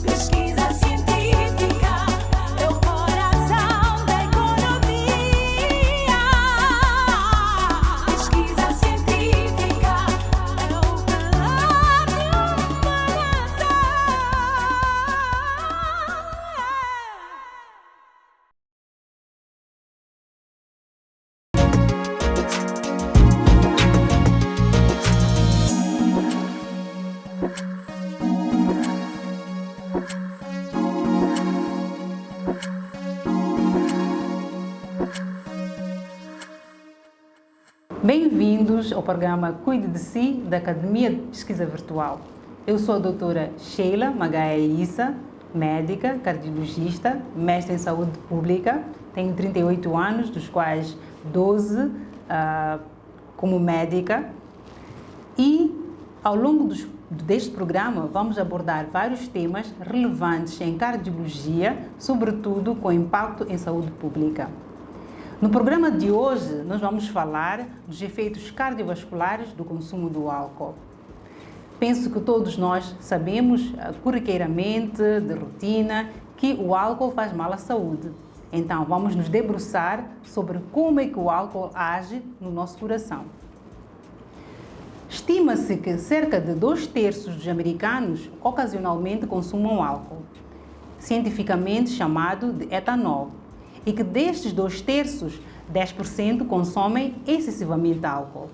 Pesquisa científica é o coração da economia. Pesquisa científica é o calor do coração. Bem-vindos ao programa Cuide de Si, da Academia de Pesquisa Virtual. Eu sou a doutora Sheila Magaia Issa, médica, cardiologista, mestre em saúde pública. Tenho 38 anos, dos quais 12 como médica. E ao longo deste programa vamos abordar vários temas relevantes em cardiologia, sobretudo com impacto em saúde pública. No programa de hoje, nós vamos falar dos efeitos cardiovasculares do consumo do álcool. Penso que todos nós sabemos, corriqueiramente, de rotina, que o álcool faz mal à saúde. Então, vamos nos debruçar sobre como é que o álcool age no nosso coração. Estima-se que cerca de 2/3 dos americanos ocasionalmente consumam álcool, cientificamente chamado de etanol, e que destes 2/3, 10% consomem excessivamente álcool.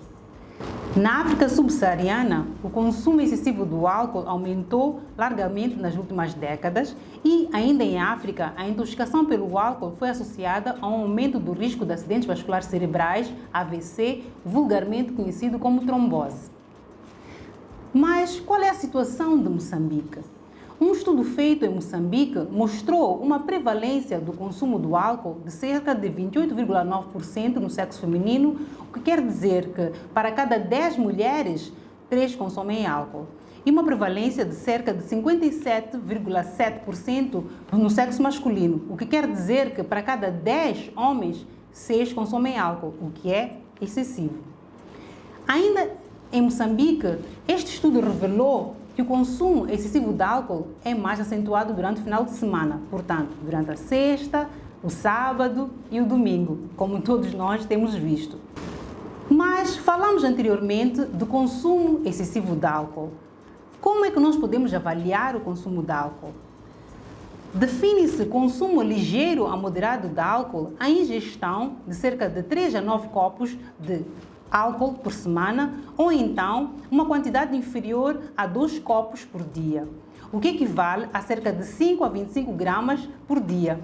Na África subsaariana, o consumo excessivo do álcool aumentou largamente nas últimas décadas e, ainda em África, a intoxicação pelo álcool foi associada a um aumento do risco de acidentes vasculares cerebrais, AVC, vulgarmente conhecido como trombose. Mas qual é a situação de Moçambique? Um estudo feito em Moçambique mostrou uma prevalência do consumo do álcool de cerca de 28,9% no sexo feminino, o que quer dizer que para cada 10 mulheres, 3 consomem álcool, e uma prevalência de cerca de 57,7% no sexo masculino, o que quer dizer que para cada 10 homens, 6 consomem álcool, o que é excessivo. Ainda em Moçambique, este estudo revelou que o consumo excessivo de álcool é mais acentuado durante o final de semana, portanto, durante a sexta, o sábado e o domingo, como todos nós temos visto. Mas falamos anteriormente do consumo excessivo de álcool. Como é que nós podemos avaliar o consumo de álcool? Define-se consumo ligeiro a moderado de álcool a ingestão de cerca de 3 a 9 copos de álcool por semana, ou então uma quantidade inferior a 2 copos por dia, o que equivale a cerca de 5 a 25 gramas por dia.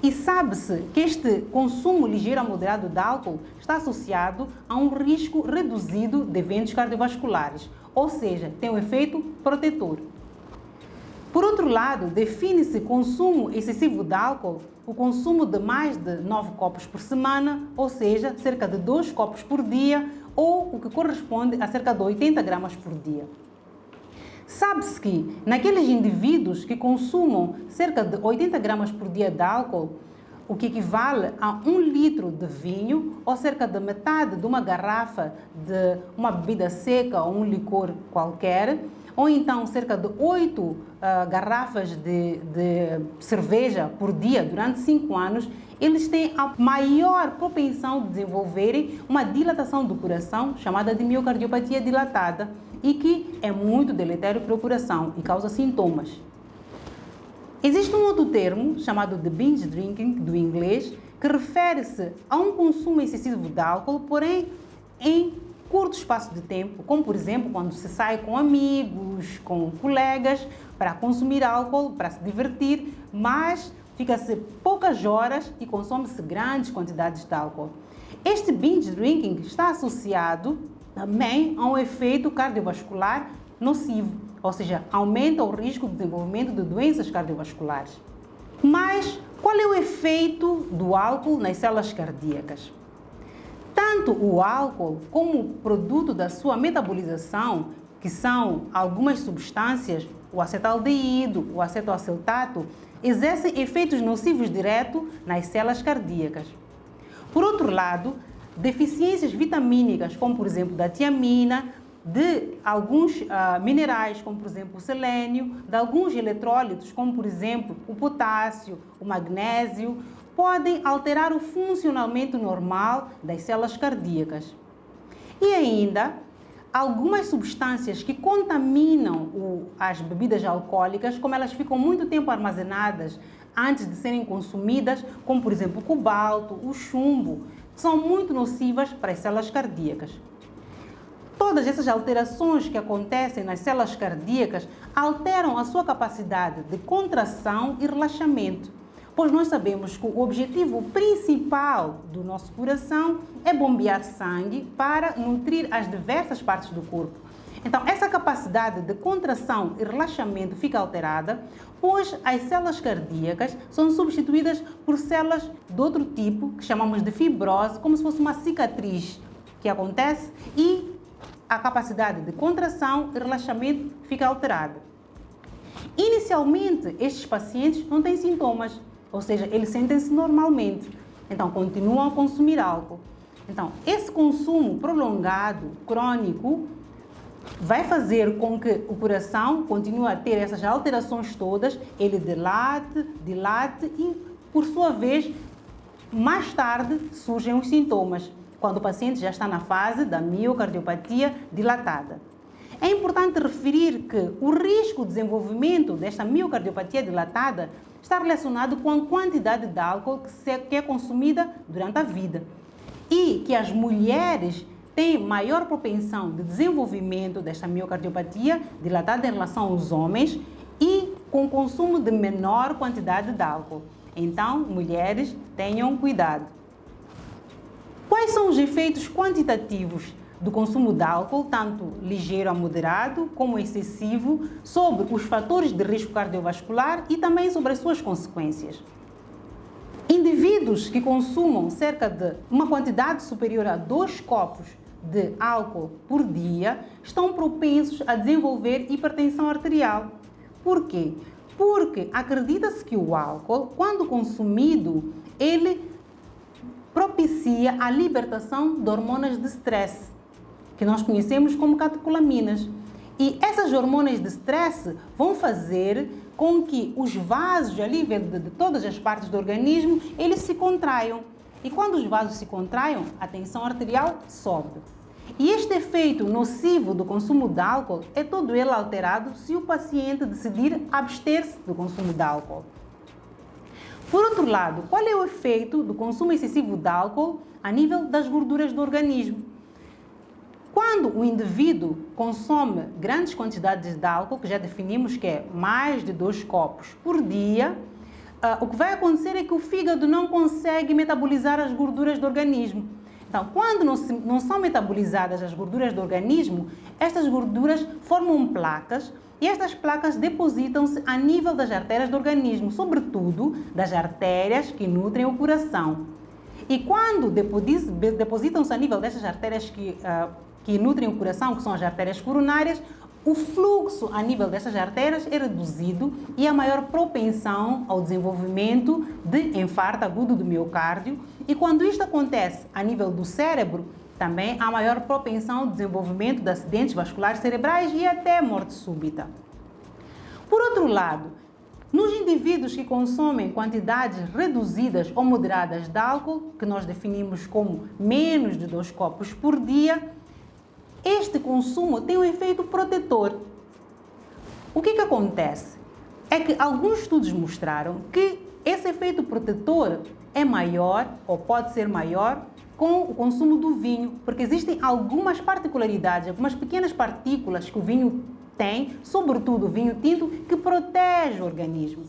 E sabe-se que este consumo ligeiro a moderado de álcool está associado a um risco reduzido de eventos cardiovasculares, ou seja, tem um efeito protetor. Por outro lado, define-se consumo excessivo de álcool o consumo de mais de 9 copos por semana, ou seja, cerca de 2 copos por dia, ou o que corresponde a cerca de 80 gramas por dia. Sabe-se que naqueles indivíduos que consumam cerca de 80 gramas por dia de álcool, o que equivale a 1 litro de vinho, ou cerca de metade de uma garrafa de uma bebida seca ou um licor qualquer, ou então cerca de 8 garrafas de cerveja por dia durante 5 anos, eles têm a maior propensão de desenvolverem uma dilatação do coração, chamada de miocardiopatia dilatada, e que é muito deletério para o coração e causa sintomas. Existe um outro termo, chamado de binge drinking, do inglês, que refere-se a um consumo excessivo de álcool, porém em curto espaço de tempo, como por exemplo quando se sai com amigos, com colegas, para consumir álcool, para se divertir, mas fica-se poucas horas e consome-se grandes quantidades de álcool. Este binge drinking está associado também a um efeito cardiovascular nocivo, ou seja, aumenta o risco de desenvolvimento de doenças cardiovasculares. Mas qual é o efeito do álcool nas células cardíacas? Tanto o álcool como o produto da sua metabolização, que são algumas substâncias, o acetaldeído, o acetoacetato, exercem efeitos nocivos diretos nas células cardíacas. Por outro lado, deficiências vitamínicas, como por exemplo da tiamina, de alguns minerais, como por exemplo o selênio, de alguns eletrólitos, como por exemplo o potássio, o magnésio, podem alterar o funcionamento normal das células cardíacas. E ainda, algumas substâncias que contaminam as bebidas alcoólicas, como elas ficam muito tempo armazenadas antes de serem consumidas, como por exemplo o cobalto, o chumbo, são muito nocivas para as células cardíacas. Todas essas alterações que acontecem nas células cardíacas alteram a sua capacidade de contração e relaxamento, pois nós sabemos que o objetivo principal do nosso coração é bombear sangue para nutrir as diversas partes do corpo. Então, essa capacidade de contração e relaxamento fica alterada, pois as células cardíacas são substituídas por células de outro tipo, que chamamos de fibrose, como se fosse uma cicatriz que acontece, e a capacidade de contração e relaxamento fica alterada. Inicialmente, estes pacientes não têm sintomas, ou seja, eles sentem-se normalmente, então continuam a consumir álcool. Então, esse consumo prolongado, crônico, vai fazer com que o coração continue a ter essas alterações todas, ele dilate e, por sua vez, mais tarde surgem os sintomas, quando o paciente já está na fase da miocardiopatia dilatada. É importante referir que o risco de desenvolvimento desta miocardiopatia dilatada está relacionado com a quantidade de álcool que é consumida durante a vida e que as mulheres têm maior propensão de desenvolvimento desta miocardiopatia dilatada em relação aos homens e com consumo de menor quantidade de álcool. Então, mulheres, tenham cuidado. Quais são os efeitos quantitativos do consumo de álcool, tanto ligeiro a moderado como excessivo, sobre os fatores de risco cardiovascular e também sobre as suas consequências? Indivíduos que consumam cerca de uma quantidade superior a 2 copos de álcool por dia estão propensos a desenvolver hipertensão arterial. Por quê? Porque acredita-se que o álcool, quando consumido, ele propicia a libertação de hormonas de stress, que nós conhecemos como catecolaminas. E essas hormonas de stress vão fazer com que os vasos ali de todas as partes do organismo, eles se contraiam. E quando os vasos se contraiam, a tensão arterial sobe. E este efeito nocivo do consumo de álcool é todo ele alterado se o paciente decidir abster-se do consumo de álcool. Por outro lado, qual é o efeito do consumo excessivo de álcool a nível das gorduras do organismo? Quando o indivíduo consome grandes quantidades de álcool, que já definimos que é mais de 2 copos por dia, o que vai acontecer é que o fígado não consegue metabolizar as gorduras do organismo. Então, quando não são metabolizadas as gorduras do organismo, estas gorduras formam placas e estas placas depositam-se a nível das artérias do organismo, sobretudo das artérias que nutrem o coração. E quando depositam-se a nível destas artérias que nutrem o coração, que são as artérias coronárias, o fluxo a nível destas artérias é reduzido e há maior propensão ao desenvolvimento de infarto agudo do miocárdio. E quando isto acontece a nível do cérebro, também há maior propensão ao desenvolvimento de acidentes vasculares cerebrais e até morte súbita. Por outro lado, nos indivíduos que consomem quantidades reduzidas ou moderadas de álcool, que nós definimos como menos de 2 copos por dia, este consumo tem um efeito protetor. O que acontece? É que alguns estudos mostraram que esse efeito protetor é maior, ou pode ser maior, com o consumo do vinho, porque existem algumas particularidades, algumas pequenas partículas que o vinho tem, sobretudo o vinho tinto, que protege o organismo.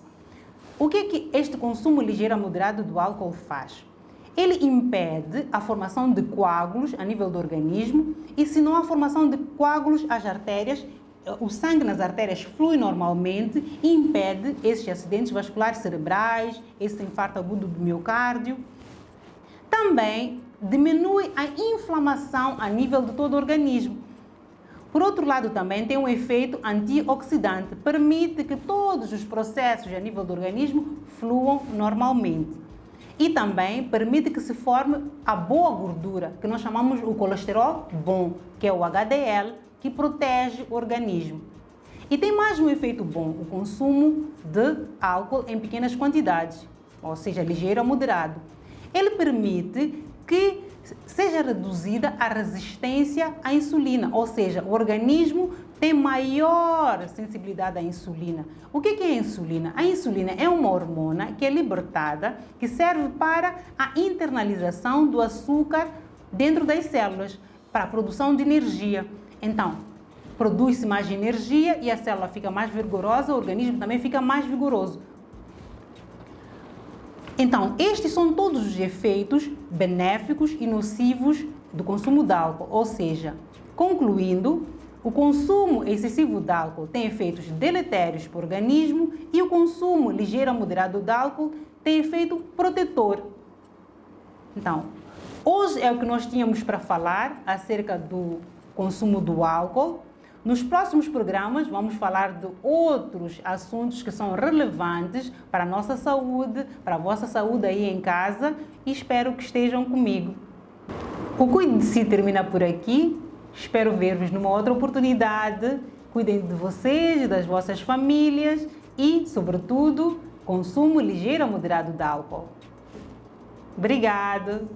O que este consumo ligeiro a moderado do álcool faz? Ele impede a formação de coágulos a nível do organismo e, se não há formação de coágulos, as artérias, o sangue nas artérias flui normalmente e impede esses acidentes vasculares cerebrais, esse infarto agudo do miocárdio. Também diminui a inflamação a nível de todo o organismo. Por outro lado, também tem um efeito antioxidante, permite que todos os processos a nível do organismo fluam normalmente. E também permite que se forme a boa gordura, que nós chamamos o colesterol bom, que é o HDL, que protege o organismo. E tem mais um efeito bom, o consumo de álcool em pequenas quantidades, ou seja, ligeiro ou moderado. Ele permite que seja reduzida a resistência à insulina, ou seja, o organismo tem maior sensibilidade à insulina. O que é a insulina? A insulina é uma hormona que é libertada, que serve para a internalização do açúcar dentro das células, para a produção de energia. Então, produz-se mais energia e a célula fica mais vigorosa, o organismo também fica mais vigoroso. Então, estes são todos os efeitos benéficos e nocivos do consumo de álcool. Ou seja, concluindo, o consumo excessivo de álcool tem efeitos deletérios para o organismo e o consumo ligeiro ou moderado de álcool tem efeito protetor. Então, hoje é o que nós tínhamos para falar acerca do consumo do álcool. Nos próximos programas vamos falar de outros assuntos que são relevantes para a nossa saúde, para a vossa saúde aí em casa, e espero que estejam comigo. O Cuide de Si termina por aqui. Espero ver-vos numa outra oportunidade. Cuidem de vocês, das vossas famílias e, sobretudo, consumo ligeiro ou moderado de álcool. Obrigado!